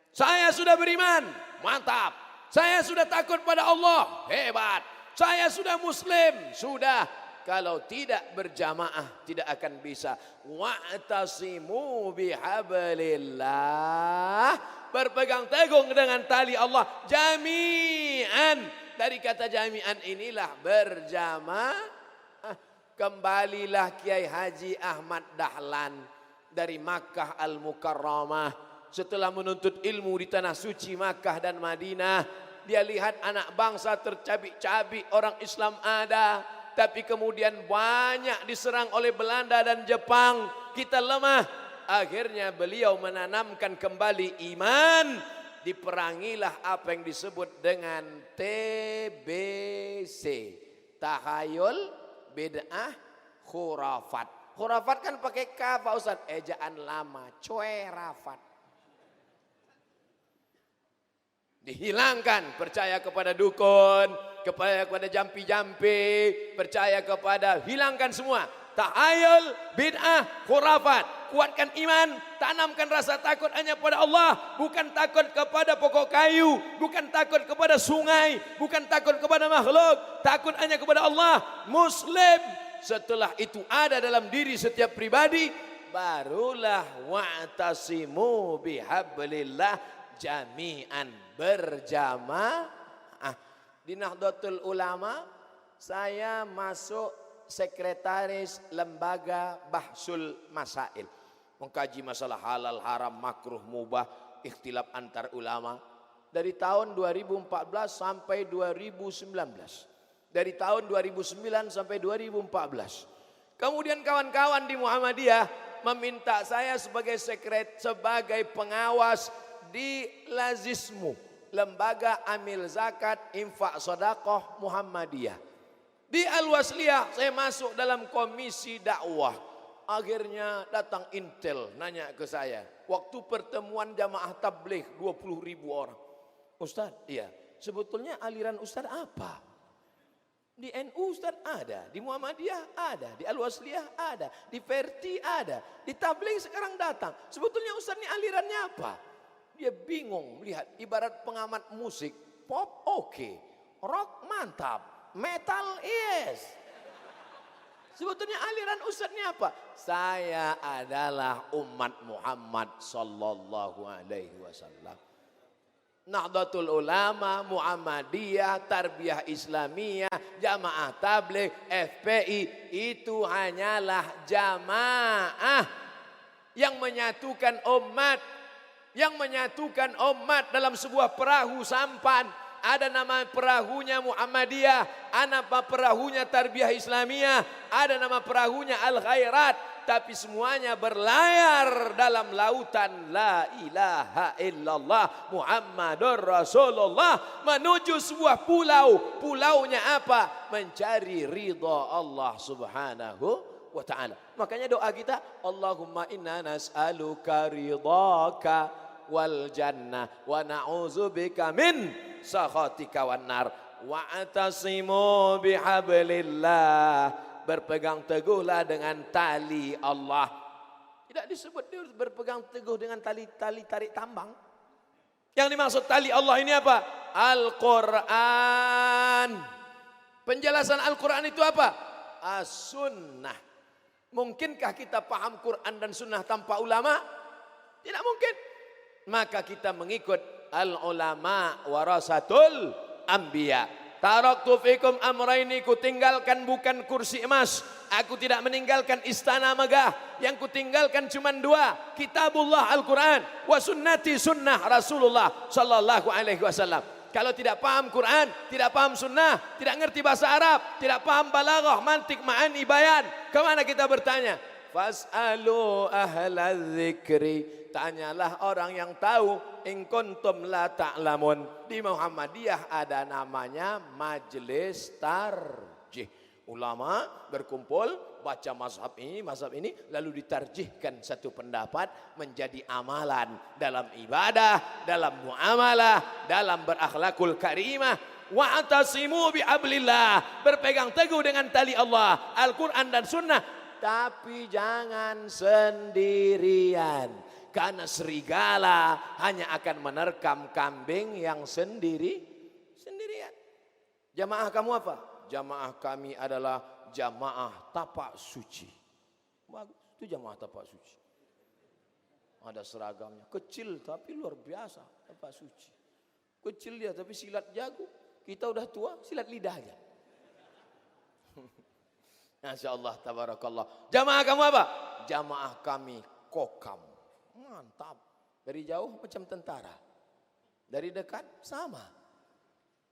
Saya sudah beriman, mantap. Saya sudah takut pada Allah. Hebat. Saya sudah muslim. Sudah. Kalau tidak berjamaah tidak akan bisa. Wa'tasimu bihablillah. Berpegang teguh dengan tali Allah. Jami'an. Dari kata jami'an inilah berjamaah. Kembalilah Kiai Haji Ahmad Dahlan dari Makkah Al-Mukarramah. Setelah menuntut ilmu di tanah suci Makkah dan Madinah, dia lihat anak bangsa tercabik-cabik, orang Islam ada, tapi kemudian banyak diserang oleh Belanda dan Jepang. Kita lemah. Akhirnya beliau menanamkan kembali iman. Diperangilah apa yang disebut dengan TBC. Tahayul, bid'ah, khurafat. Khurafat kan pakai K Pak Ustaz. Ejaan lama, coerafat. Dihilangkan, percaya kepada dukun, percaya kepada jampi-jampi, percaya kepada, hilangkan semua. Tahayul, bid'ah, khurafat. Kuatkan iman, tanamkan rasa takut hanya pada Allah. Bukan takut kepada pokok kayu, bukan takut kepada sungai, bukan takut kepada makhluk. Takut hanya kepada Allah. Muslim. Setelah itu ada dalam diri setiap pribadi, barulah wa'tasimu bihablillah jami'an, berjamaah. Di Nahdlatul Ulama saya masuk sekretaris lembaga Bahsul Masail, mengkaji masalah halal, haram, makruh, mubah, ikhtilaf antar ulama dari tahun 2014 sampai 2019. Dari tahun 2009 sampai 2014. Kemudian kawan-kawan di Muhammadiyah meminta saya sebagai sebagai pengawas di Lazismu, Lembaga Amil Zakat Infak Sedekah Muhammadiyah. Di Al-Wasliyah saya masuk dalam komisi dakwah. Akhirnya datang intel nanya ke saya. Waktu pertemuan jamaah tabligh 20.000 orang. Ustaz, iya, sebetulnya aliran Ustaz apa? Di NU Ustaz ada, di Muhammadiyah ada, di Al-Wasliyah ada, di Verti ada, di tabligh sekarang datang. Sebetulnya Ustaz ini alirannya apa? Dia bingung melihat, ibarat pengamat musik, pop oke, rock mantap, metal yes. Sebetulnya aliran Ustaz ini apa? Saya adalah umat Muhammad sallallahu alaihi wasallam. Nahdlatul Ulama, Muhammadiyah, Tarbiyah Islamiyah, Jamaah Tabligh, FPI itu hanyalah jamaah yang menyatukan umat, dalam sebuah perahu sampan. Ada nama perahunya Muhammadiyah, ada nama perahunya Tarbiyah Islamiyah, ada nama perahunya Al-Khairat. Tapi semuanya berlayar dalam lautan la ilaha illallah Muhammadur Rasulullah menuju sebuah pulau. Pulaunya apa? Mencari ridha Allah subhanahu wa ta'ala. Makanya doa kita, Allahumma inna nas'aluka ridhaka wal jannah wa na'udzubika min sakhatika wan nar. Wa'tasimu bihablillah. Berpegang teguhlah dengan tali Allah. Tidak disebut dia berpegang teguh dengan tali tarik tambang. Yang dimaksud tali Allah ini apa? Al-Quran. Penjelasan Al-Quran itu apa? As-Sunnah. Mungkinkah kita paham Quran dan Sunnah tanpa ulama? Tidak mungkin. Maka kita mengikut al-ulama warasatul anbiya. Taraktu fikum amraini, ku tinggalkan bukan kursi emas, aku tidak meninggalkan istana megah. Yang ku tinggalkan cuma dua, kitabullah Al-Quran, wa sunnati sunnah Rasulullah sallallahu alaihi wasallam. Kalau tidak paham Quran, tidak paham sunnah, tidak ngerti bahasa Arab, tidak paham balaghah, mantik, ma'ani, bayan, kemana kita bertanya? Fas'alu ahla dzikri, tanyalah orang yang tahu. In kuntum la ta'lamun. Di Muhammadiyah ada namanya majelis tarjih. Ulama berkumpul baca mazhab ini, lalu ditarjihkan satu pendapat menjadi amalan dalam ibadah, dalam muamalah, dalam berakhlakul karimah. Wa'tasimu bihablillah, berpegang teguh dengan tali Allah, Al-Quran dan Sunnah. Tapi jangan sendirian. Karena serigala hanya akan menerkam kambing yang sendiri. Jamaah kamu apa? Jamaah kami adalah jamaah tapak suci. Bagus, itu jamaah tapak suci. Ada seragamnya, kecil tapi luar biasa, tapak suci. Kecil dia tapi silat jago. Kita udah tua, silat lidah aja. Masya Allah, tabarakallah. Jamaah kamu apa? Jamaah kami kokam. Mantap. Dari jauh macam tentara. Dari dekat sama.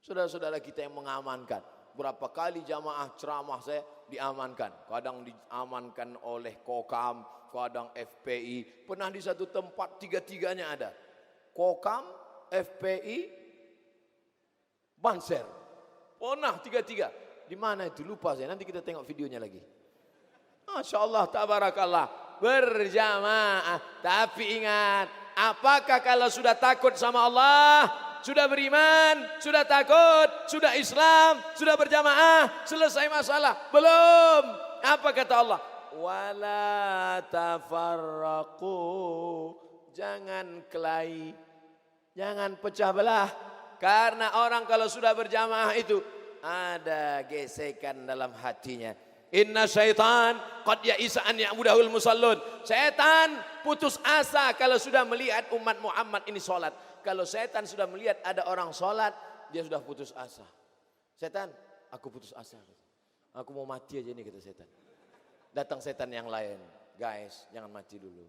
Saudara-saudara kita yang mengamankan. Berapa kali jamaah ceramah saya diamankan. Kadang diamankan oleh kokam, kadang FPI. Pernah di satu tempat tiga-tiganya ada. Kokam, FPI, Banser. Pernah tiga-tiga. Di mana itu? Lupa saya. Nanti kita tengok videonya lagi. Masya Allah, tabarakallah. Berjamaah. Tapi ingat, apakah kalau sudah takut sama Allah, sudah beriman, sudah takut, sudah Islam, sudah berjamaah, selesai masalah? Belum. Apa kata Allah? Wala tafarraqu. Jangan kelahi. Jangan pecah belah. Karena orang kalau sudah berjamaah itu ada gesekan dalam hatinya. Inna syaitan qad ya'isa an ya'budahul musallun. Setan putus asa kalau sudah melihat umat Muhammad ini sholat. Kalau setan sudah melihat ada orang sholat, dia sudah putus asa. Setan, aku putus asa. Aku mau mati aja nih, kata setan. Datang setan yang lain. Guys, jangan mati dulu.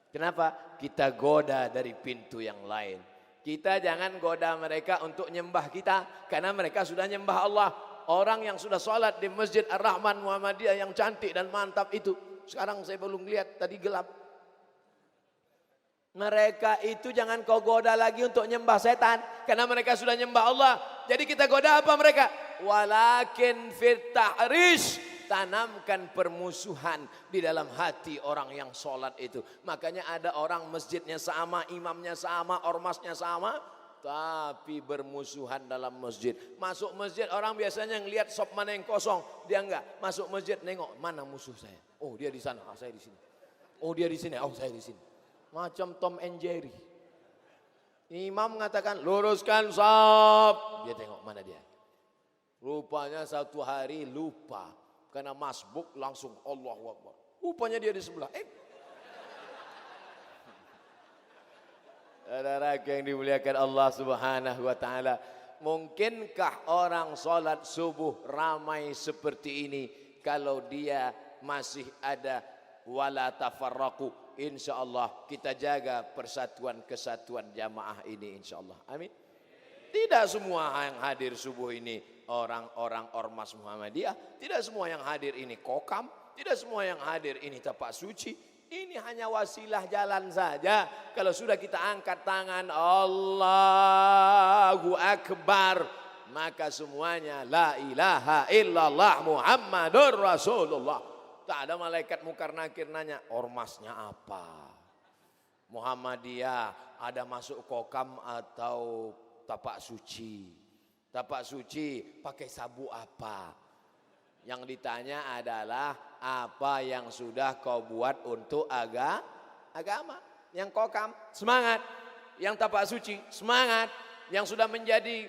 Kenapa? Kita goda dari pintu yang lain. Kita jangan goda mereka untuk nyembah kita. Karena mereka sudah nyembah Allah. Orang yang sudah sholat di Masjid Ar-Rahman Muhammadiyah yang cantik dan mantap itu. Sekarang saya belum lihat, tadi gelap. Mereka itu jangan kau goda lagi untuk nyembah setan. Karena mereka sudah nyembah Allah. Jadi kita goda apa mereka? Walakin fit tahrish. Tanamkan permusuhan di dalam hati orang yang sholat itu. Makanya ada orang masjidnya sama, imamnya sama, ormasnya sama, tapi bermusuhan dalam masjid. Masuk masjid orang biasanya ngelihat sop mana yang kosong, dia enggak. Masuk masjid nengok mana musuh saya. Oh dia di sana, saya di sini. Oh dia di sini, oh saya di sini. Macam Tom and Jerry. Imam mengatakan luruskan sop, dia tengok mana dia. Rupanya satu hari lupa. Karena masbuk langsung Allahu Akbar. Rupanya dia di sebelah. Saudara yang dimuliakan Allah Subhanahu wa taala, mungkinkah orang salat subuh ramai seperti ini kalau dia masih ada wala tafarraqu? Insyaallah kita jaga persatuan kesatuan jamaah ini insyaallah. Amin. Tidak semua yang hadir subuh ini orang-orang ormas Muhammadiyah. Tidak semua yang hadir ini kokam. Tidak semua yang hadir ini tapak suci. Ini hanya wasilah jalan saja. Kalau sudah kita angkat tangan Allahu Akbar, maka semuanya la ilaha illallah Muhammadur Rasulullah. Tak ada malaikat mungkar nakir nanya ormasnya apa. Muhammadiyah ada masuk kokam atau tapak suci. Tapak suci pakai sabu apa? Yang ditanya adalah apa yang sudah kau buat untuk agama. Yang kokam semangat, yang tapak suci semangat, yang sudah menjadi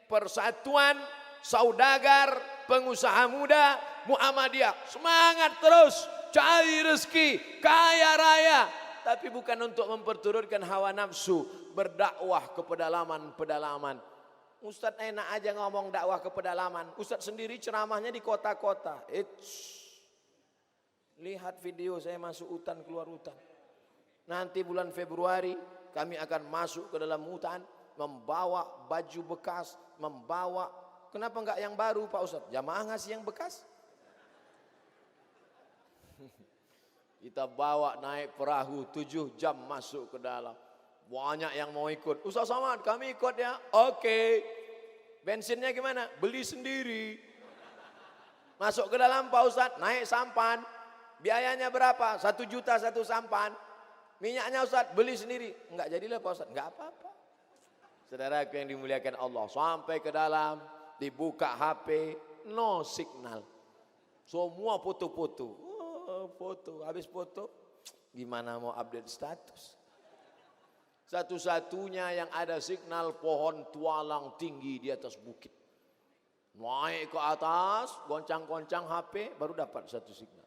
persatuan saudagar pengusaha muda Muhammadiyah semangat terus cari rezeki kaya raya, tapi bukan untuk memperturutkan hawa nafsu, berdakwah ke pedalaman-pedalaman. Ustadz enak aja ngomong dakwah ke pedalaman. Ustadz sendiri ceramahnya di kota-kota. Lihat video saya masuk hutan keluar hutan. Nanti bulan Februari kami akan masuk ke dalam hutan, membawa baju bekas, membawa. Kenapa enggak yang baru Pak Ustadz? Jamaah ngasih yang bekas. Kita bawa naik perahu 7 jam masuk ke dalam. Banyak yang mau ikut. Ustaz Somad kami ikut ya. Oke. Bensinnya gimana? Beli sendiri. Masuk ke dalam Pak Ustaz, naik sampan. Biayanya berapa? 1 juta 1 sampan. Minyaknya Ustaz beli sendiri. Enggak jadilah Pak Ustaz. Enggak apa-apa. Saudaraku yang dimuliakan Allah, sampai ke dalam, dibuka HP, no signal. Semua foto-foto. Foto, habis foto, gimana mau update status? Satu-satunya yang ada signal pohon tualang tinggi di atas bukit. Naik ke atas, goncang-goncang HP, baru dapat satu signal.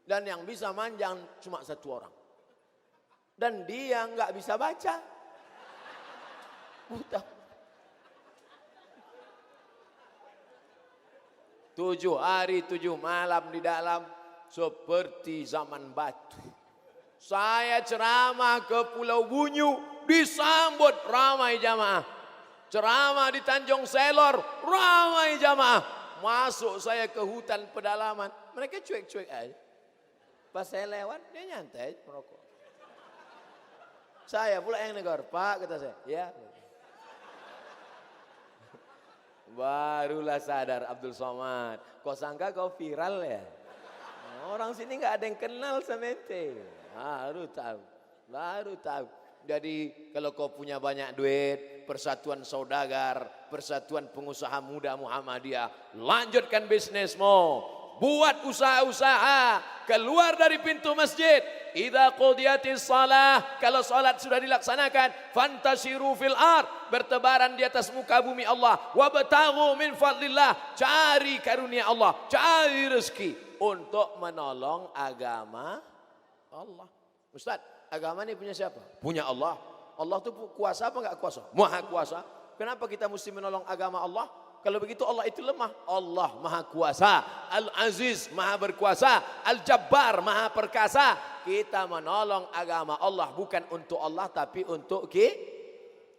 Dan yang bisa manjang cuma satu orang. Dan dia nggak bisa baca. Buta. 7 hari 7 malam di dalam seperti zaman batu. Saya ceramah ke Pulau Bunyu, disambut ramai jamaah. Ceramah di Tanjung Selor, ramai jamaah. Masuk saya ke hutan pedalaman, mereka cuek-cuek aja. Pas saya lewat, dia nyantai merokok. Saya pula yang negor, Pak, kata saya. Ya. Barulah sadar Abdul Somad. Kau sangka kau viral ya? Orang sini nggak ada yang kenal sama ente. Baru tahu. Jadi kalau kau punya banyak duit, persatuan saudagar, persatuan pengusaha muda Muhammadiyah, lanjutkan bisnismu, buat usaha-usaha, keluar dari pintu masjid. Idza qudiyatis shalah, kalau salat sudah dilaksanakan, fantasiru fil ard, bertebaran di atas muka bumi Allah, wabtaghu min fadlillah, cari karunia Allah, cari rezeki untuk menolong agama Allah. Ustaz, agama ini punya siapa? Punya Allah. Allah itu kuasa apa enggak kuasa? Maha kuasa. Kenapa kita mesti menolong agama Allah? Kalau begitu Allah itu lemah. Allah maha kuasa. Al-Aziz maha berkuasa. Al-Jabbar maha perkasa. Kita menolong agama Allah bukan untuk Allah tapi untuk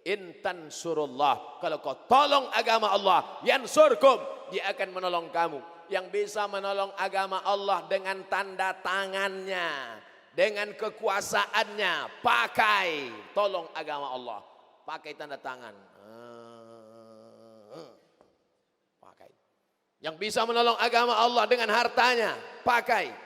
intan surullah. Kalau kau tolong agama Allah, yansurkum, dia akan menolong kamu. Yang bisa menolong agama Allah dengan tanda tangannya, dengan kekuasaannya, pakai tolong agama Allah, pakai tanda tangan, pakai. Yang bisa menolong agama Allah dengan hartanya, pakai.